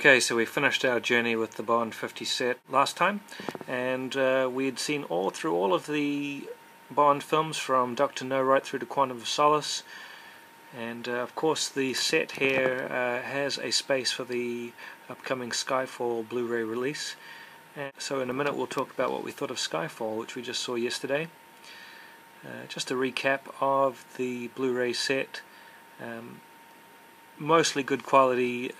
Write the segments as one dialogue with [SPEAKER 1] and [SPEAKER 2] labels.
[SPEAKER 1] Okay, so we finished our journey with the Bond50 set last time, and we had seen through all of the Bond films from Dr. No right through to Quantum of Solace, and of course the set here has a space for the upcoming Skyfall Blu-ray release. And so in a minute we'll talk about what we thought of Skyfall, which we just saw yesterday. Just a recap of the Blu-ray set. Mostly good quality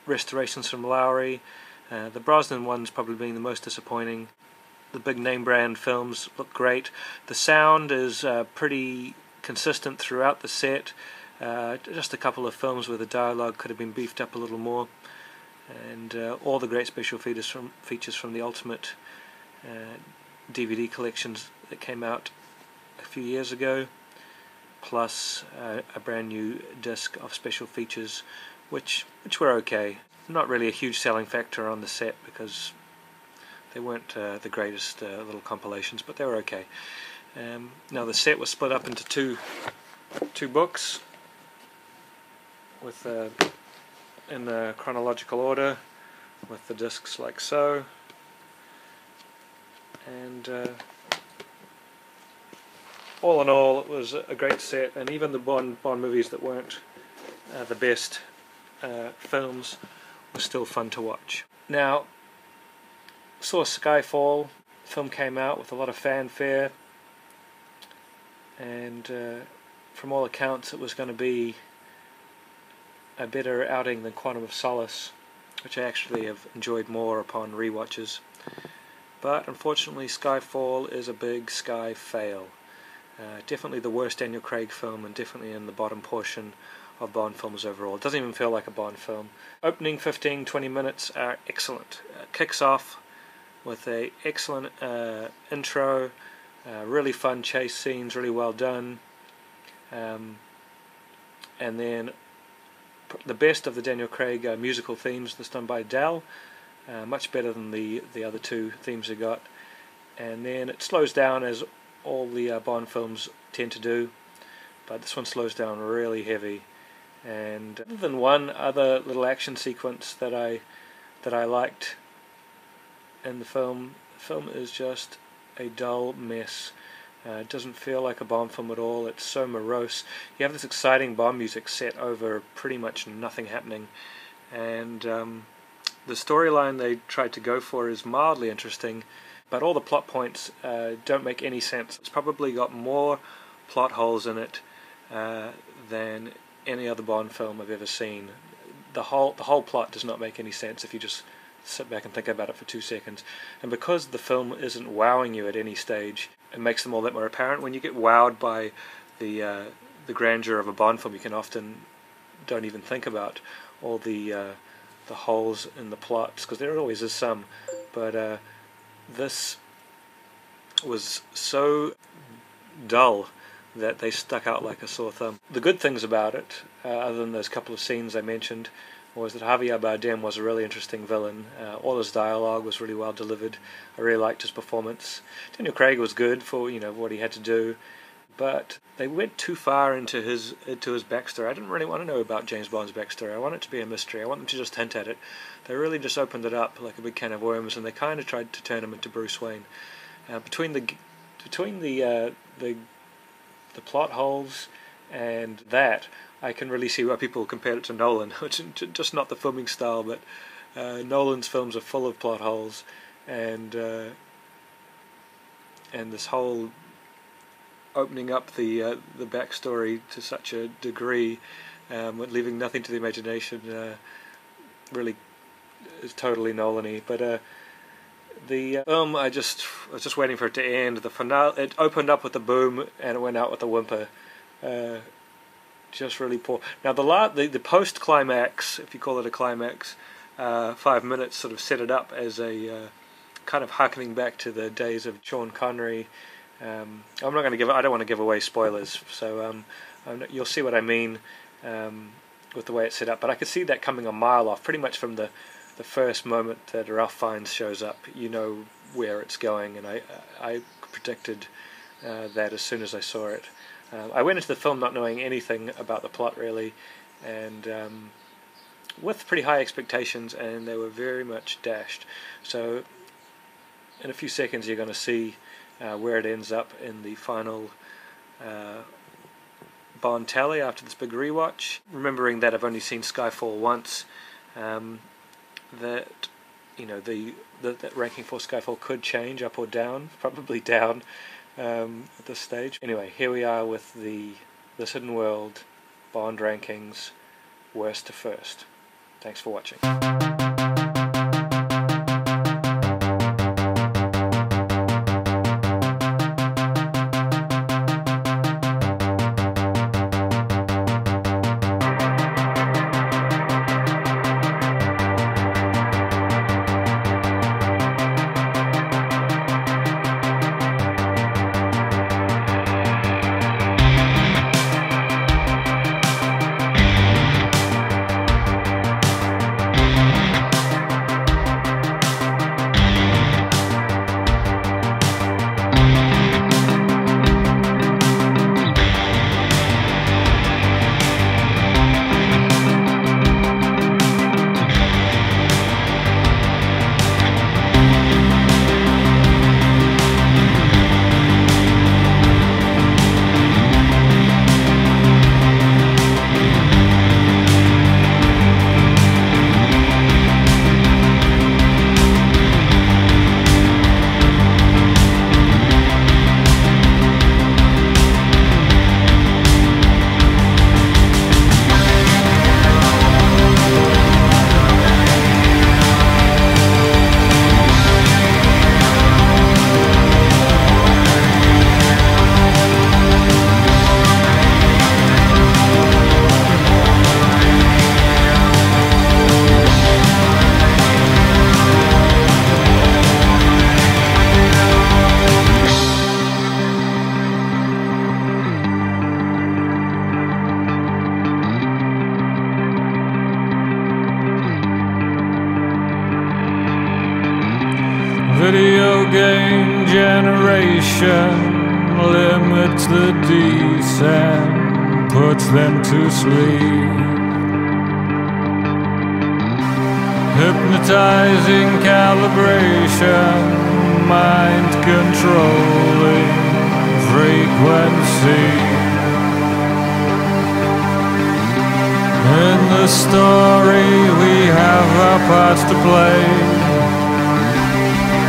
[SPEAKER 1] restorations from Lowry. The Brosnan one's probably being the most disappointing. The big name brand films look great. The sound is pretty consistent throughout the set. Just a couple of films where the dialogue could have been beefed up a little more. And all the great special features from the Ultimate DVD collections that came out a few years ago, plus a brand new disc of special features which were okay. Not really a huge selling factor on the set because they weren't the greatest little compilations, but they were okay. Now the set was split up into two books with in chronological order, with the discs like so, and all in all it was a great set, and even the Bond movies that weren't the best films were still fun to watch. Now, saw Skyfall. The film came out with a lot of fanfare, and from all accounts it was going to be a better outing than Quantum of Solace, which I actually have enjoyed more upon rewatches. But unfortunately Skyfall is a big Sky fail. Definitely the worst Daniel Craig film, and definitely in the bottom portion of Bond films overall. It doesn't even feel like a Bond film. Opening 15-20 minutes are excellent. Kicks off with a excellent intro, really fun chase scenes, really well done, and then the best of the Daniel Craig musical themes, this done by Dell, much better than the other two themes he got. And then it slows down, as all the Bond films tend to do, but this one slows down really heavy. And other than one other little action sequence that I liked in the film is just a dull mess. It doesn't feel like a Bond film at all. It's so morose. You have this exciting Bond music set over pretty much nothing happening, and the storyline they tried to go for is mildly interesting, but all the plot points don't make any sense. It's probably got more plot holes in it than any other Bond film I've ever seen. The whole plot does not make any sense if you just sit back and think about it for 2 seconds. And because the film isn't wowing you at any stage, it makes them all that more apparent. When you get wowed by the grandeur of a Bond film, you can often don't even think about all the holes in the plots, because there always is some. But this was so dull that they stuck out like a sore thumb. The good things about it, other than those couple of scenes I mentioned, was that Javier Bardem was a really interesting villain. All his dialogue was really well delivered. I really liked his performance. Daniel Craig was good for what he had to do, but they went too far into his backstory. I didn't really want to know about James Bond's backstory. I want it to be a mystery. I want them to just hint at it. They really just opened it up like a big can of worms, and they kind of tried to turn him into Bruce Wayne. Between the plot holes and that, I can really see why people compared it to Nolan, which is just not the filming style, but Nolan's films are full of plot holes, and this whole opening up the backstory to such a degree, leaving nothing to the imagination, really is totally Nolan-y. But the film, I was just waiting for it to end. The finale, it opened up with a boom and it went out with a whimper. Just really poor. Now the post-climax, if you call it a climax, 5 minutes sort of set it up as a kind of harkening back to the days of Sean Connery. I'm not going to I don't want to give away spoilers, so you'll see what I mean with the way it's set up. But I could see that coming a mile off, pretty much from the first moment that Ralph Fiennes shows up. You know where it's going, and I predicted that as soon as I saw it. I went into the film not knowing anything about the plot really, and with pretty high expectations, and they were very much dashed. So in a few seconds you're going to see where it ends up in the final Bond tally after this big rewatch. Remembering that I've only seen Skyfall once, that that ranking for Skyfall could change up or down, probably down at this stage. Anyway, here we are with the This Hidden World Bond Rankings, worst to first. Thanks for watching.
[SPEAKER 2] Video game generation limits the descent, puts them to sleep. Hypnotizing calibration, mind controlling frequency. In the story we have our parts to play.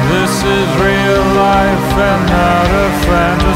[SPEAKER 2] This is real life and not a fantasy.